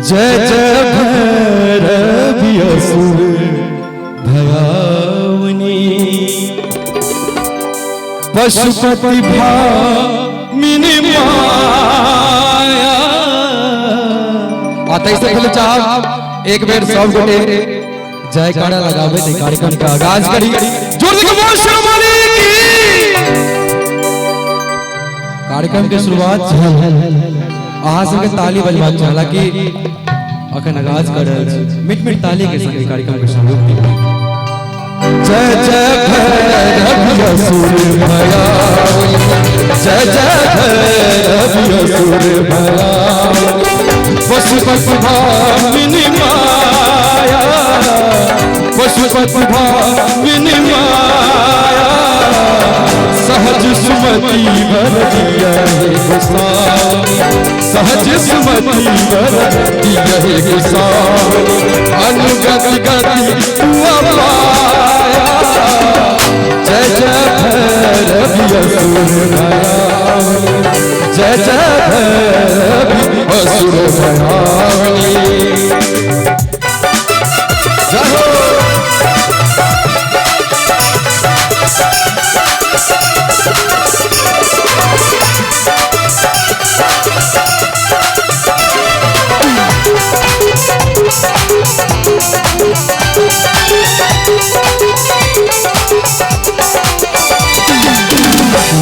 जय जय भैरवी असुर भयावनी पशुपति भामिनी माया। आता इससे पहले चाह एक बेर सब गोटे जयकारा लगावे दे कार्यक्रम का आगाज करी। जोर से बोल श्रीमाली की। कार्यक्रम की शुरुआत अहाँ सबके ताली बजबाक छै, हालांकि अखन आगाज कर रहल छी मिट मिट ताली के संग कार्यक्रम के शुरू की। जय जय भैरवी असुर भयावनी, जय जय भैरवी असुर भयावनी पशुपति भामिनी माया, पशुपति भामिनी माया सहज सुमति वर दिया गोसाई, सहज सुमति वर दिया गोसाई अनुगति गति हुआ पाया। जय जय भैरवी असुर भयावनी, जय जय भैरवी असुर भयावनी। जय हो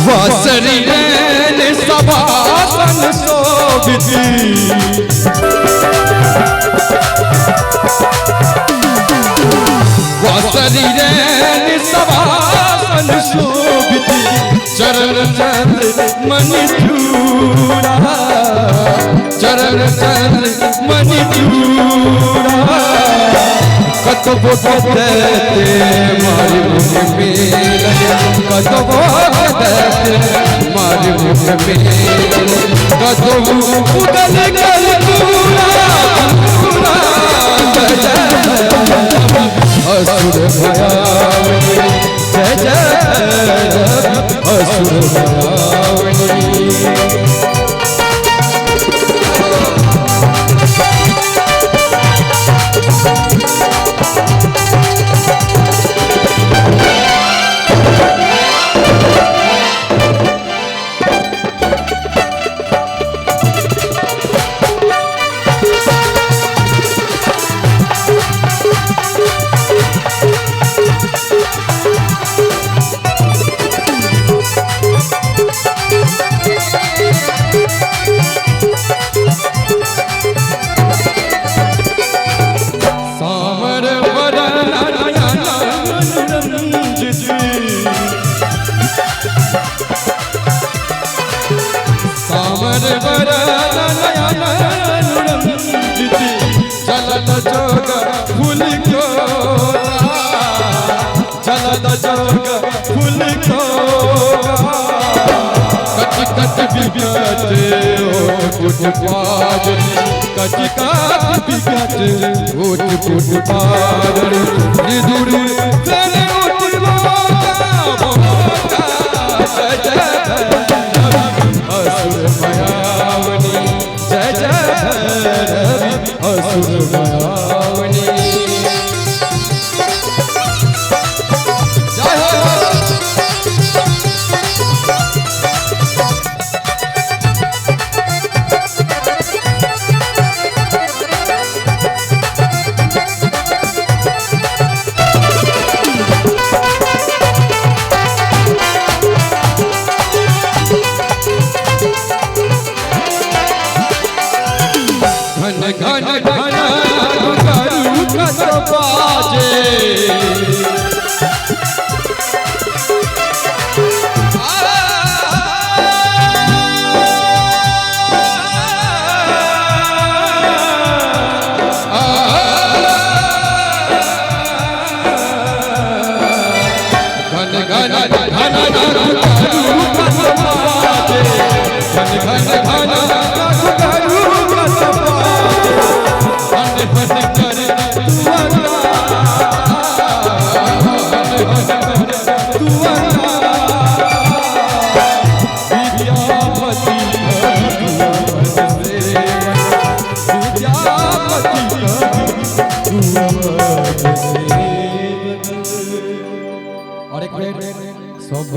वासरी नैन सभासन शोभिती, वासरी नैन सभासन शोभिती चरण चंद्र मणि चूड़ा, चरण चंद्र मणि चूड़ा कतबो कहते मारी मुख में, कतबो कहते मारी मुख में, कतबो उदल गल पूरा पूरा। जय जय असुर भयावनी, जय जय असुर भयावनी।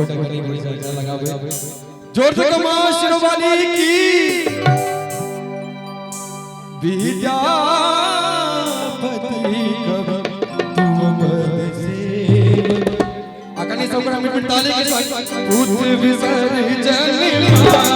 सपोर्ट करनी कोई ज्यादा लगावे जोर से कमा शिरोवाली की विद्यापति कब तुम मद से आकानी सौकरा मिट ताली के साथ भूत विसर्जन जय जय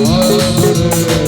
Oh